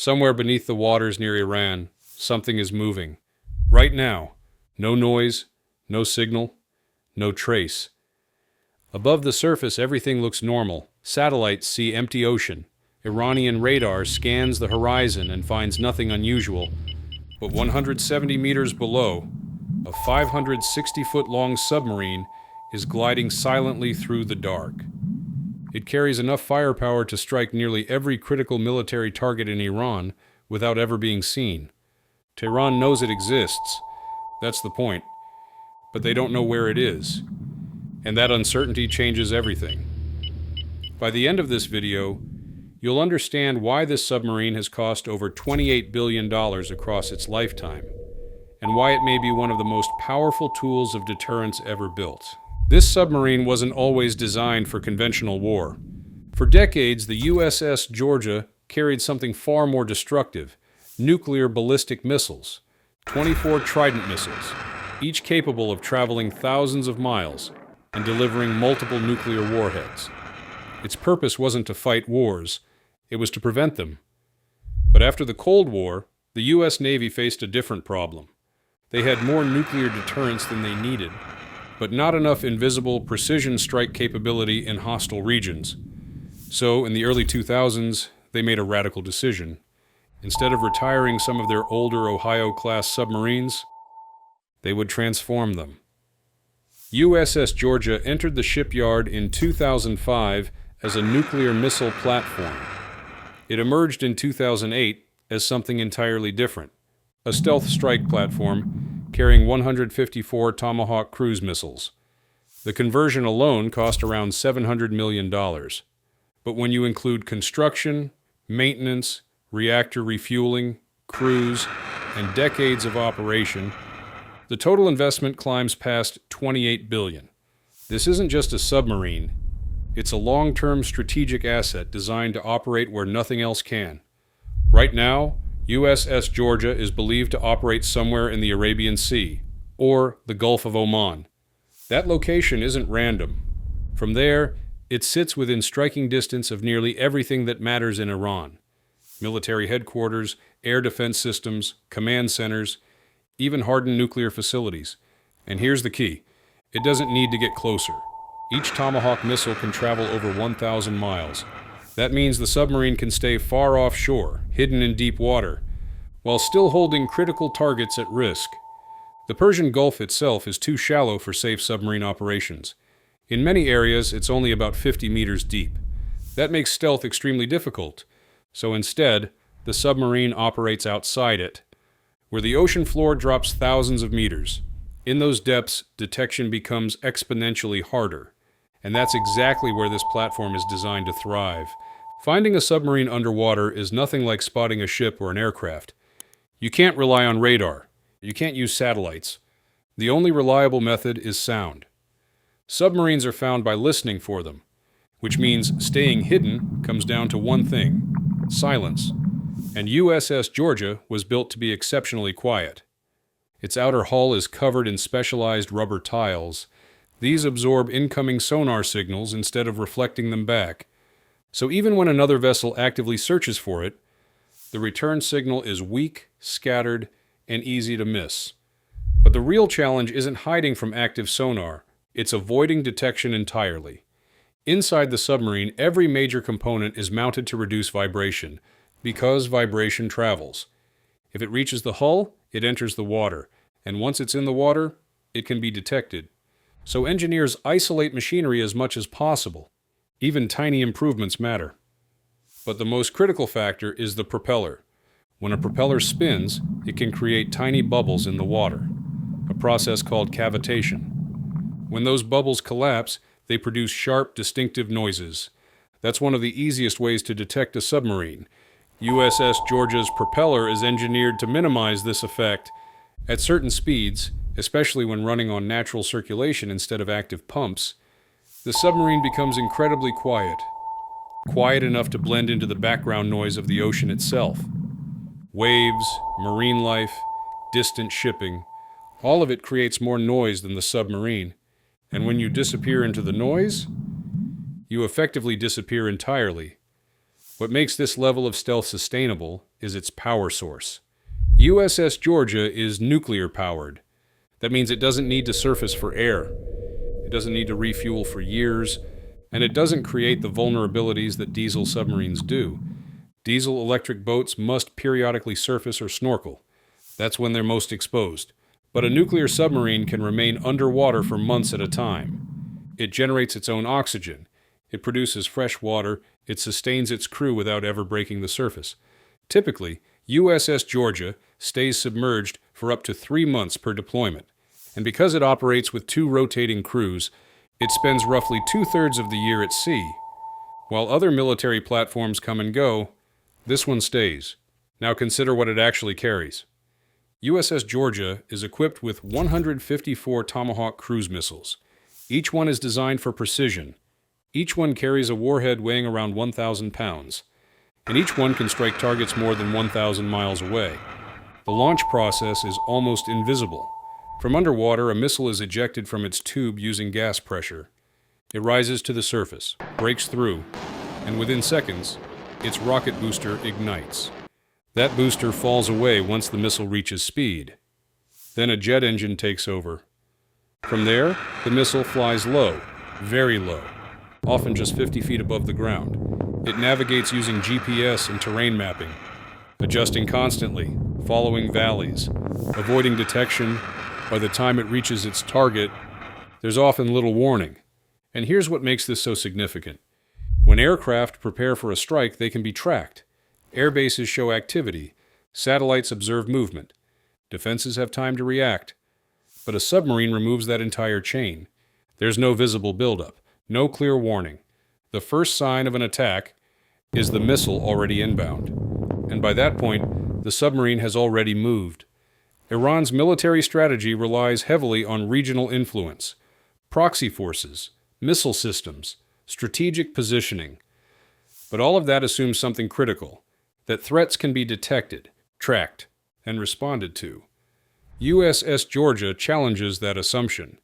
Somewhere beneath the waters near Iran, something is moving. Right now. No noise, no signal, no trace. Above the surface, everything looks normal. Satellites see empty ocean. Iranian radar scans the horizon and finds nothing unusual. But 170 meters below, a 560-foot-long submarine is gliding silently through the dark. It carries enough firepower to strike nearly every critical military target in Iran without ever being seen. Tehran knows it exists. That's the point. But they don't know where it is. And that uncertainty changes everything. By the end of this video, you'll understand why this submarine has cost over $28 billion across its lifetime, and why it may be one of the most powerful tools of deterrence ever built. This submarine wasn't always designed for conventional war. For decades, the USS Georgia carried something far more destructive: nuclear ballistic missiles, 24 Trident missiles, each capable of traveling thousands of miles and delivering multiple nuclear warheads. Its purpose wasn't to fight wars, it was to prevent them. But after the Cold War, the US Navy faced a different problem. They had more nuclear deterrence than they needed, but not enough invisible precision strike capability in hostile regions. So, in the early 2000s, they made a radical decision. Instead of retiring some of their older Ohio-class submarines, they would transform them. USS Georgia entered the shipyard in 2005 as a nuclear missile platform. It emerged in 2008 as something entirely different: a stealth strike platform carrying 154 Tomahawk cruise missiles. The conversion alone cost around $700 million. But when you include construction, maintenance, reactor refueling, crews, and decades of operation, the total investment climbs past $28 billion. This isn't just a submarine. It's a long-term strategic asset designed to operate where nothing else can. Right now, USS Georgia is believed to operate somewhere in the Arabian Sea, or the Gulf of Oman. That location isn't random. From there, it sits within striking distance of nearly everything that matters in Iran: military headquarters, air defense systems, command centers, even hardened nuclear facilities. And here's the key: it doesn't need to get closer. Each Tomahawk missile can travel over 1,000 miles. That means the submarine can stay far offshore, hidden in deep water, while still holding critical targets at risk. The Persian Gulf itself is too shallow for safe submarine operations. In many areas, it's only about 50 meters deep. That makes stealth extremely difficult. So instead, the submarine operates outside it, where the ocean floor drops thousands of meters. In those depths, detection becomes exponentially harder. And that's exactly where this platform is designed to thrive. Finding a submarine underwater is nothing like spotting a ship or an aircraft. You can't rely on radar. You can't use satellites. The only reliable method is sound. Submarines are found by listening for them, which means staying hidden comes down to one thing: silence. And USS Georgia was built to be exceptionally quiet. Its outer hull is covered in specialized rubber tiles. These absorb incoming sonar signals instead of reflecting them back. So even when another vessel actively searches for it, the return signal is weak, scattered, and easy to miss. But the real challenge isn't hiding from active sonar, it's avoiding detection entirely. Inside the submarine, every major component is mounted to reduce vibration, because vibration travels. If it reaches the hull, it enters the water, and once it's in the water, it can be detected. So engineers isolate machinery as much as possible. Even tiny improvements matter. But the most critical factor is the propeller. When a propeller spins, it can create tiny bubbles in the water, a process called cavitation. When those bubbles collapse, they produce sharp, distinctive noises. That's one of the easiest ways to detect a submarine. USS Georgia's propeller is engineered to minimize this effect. At certain speeds, especially when running on natural circulation instead of active pumps, the submarine becomes incredibly quiet. Quiet enough to blend into the background noise of the ocean itself. Waves, marine life, distant shipping, all of it creates more noise than the submarine. And when you disappear into the noise, you effectively disappear entirely. What makes this level of stealth sustainable is its power source. USS Georgia is nuclear-powered. That means it doesn't need to surface for air. It doesn't need to refuel for years, and it doesn't create the vulnerabilities that diesel submarines do. Diesel-electric boats must periodically surface or snorkel. That's when they're most exposed. But a nuclear submarine can remain underwater for months at a time. It generates its own oxygen. It produces fresh water. It sustains its crew without ever breaking the surface. Typically, USS Georgia stays submerged for up to 3 months per deployment. And because it operates with 2 rotating crews, it spends roughly 2/3 of the year at sea. While other military platforms come and go, this one stays. Now consider what it actually carries. USS Georgia is equipped with 154 Tomahawk cruise missiles. Each one is designed for precision. Each one carries a warhead weighing around 1,000 pounds. And each one can strike targets more than 1,000 miles away. The launch process is almost invisible. From underwater, a missile is ejected from its tube using gas pressure. It rises to the surface, breaks through, and within seconds, its rocket booster ignites. That booster falls away once the missile reaches speed. Then a jet engine takes over. From there, the missile flies low, very low, often just 50 feet above the ground. It navigates using GPS and terrain mapping, adjusting constantly, following valleys, avoiding detection. By the time it reaches its target, there's often little warning. And here's what makes this so significant. When aircraft prepare for a strike, they can be tracked. Air bases show activity. Satellites observe movement. Defenses have time to react. But a submarine removes that entire chain. There's no visible buildup, no clear warning. The first sign of an attack is the missile already inbound. And by that point, the submarine has already moved. Iran's military strategy relies heavily on regional influence, proxy forces, missile systems, strategic positioning. But all of that assumes something critical, that threats can be detected, tracked, and responded to. USS Georgia challenges that assumption.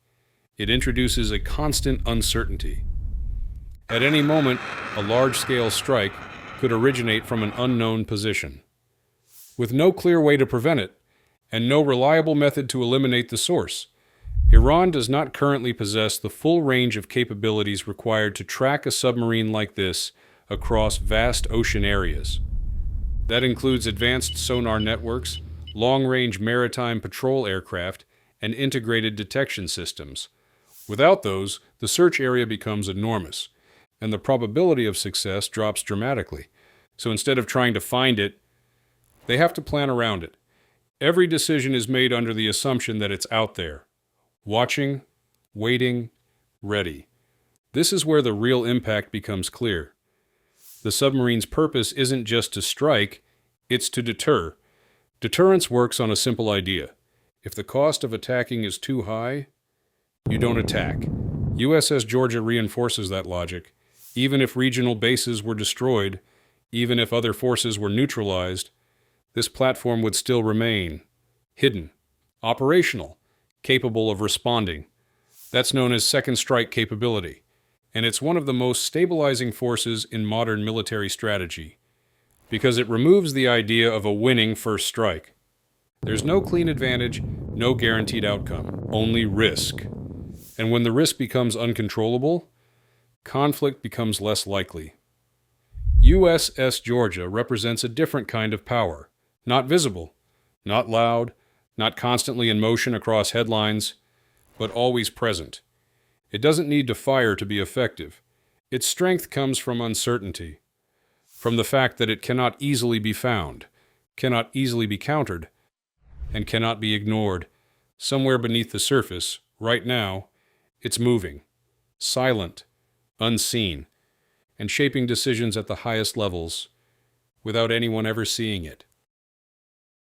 It introduces a constant uncertainty. At any moment, a large-scale strike could originate from an unknown position. With no clear way to prevent it, and no reliable method to eliminate the source, Iran does not currently possess the full range of capabilities required to track a submarine like this across vast ocean areas. That includes advanced sonar networks, long-range maritime patrol aircraft, and integrated detection systems. Without those, the search area becomes enormous, and the probability of success drops dramatically. So instead of trying to find it, they have to plan around it. Every decision is made under the assumption that it's out there, watching, waiting, ready. This is where the real impact becomes clear. The submarine's purpose isn't just to strike, it's to deter. Deterrence works on a simple idea. If the cost of attacking is too high, you don't attack. USS Georgia reinforces that logic. Even if regional bases were destroyed, even if other forces were neutralized, this platform would still remain hidden, operational, capable of responding. That's known as second strike capability, and it's one of the most stabilizing forces in modern military strategy, because it removes the idea of a winning first strike. There's no clean advantage, no guaranteed outcome, only risk. And when the risk becomes uncontrollable, conflict becomes less likely. USS Georgia represents a different kind of power. Not visible, not loud, not constantly in motion across headlines, but always present. It doesn't need to fire to be effective. Its strength comes from uncertainty, from the fact that it cannot easily be found, cannot easily be countered, and cannot be ignored. Somewhere beneath the surface, right now, it's moving, silent, unseen, and shaping decisions at the highest levels without anyone ever seeing it.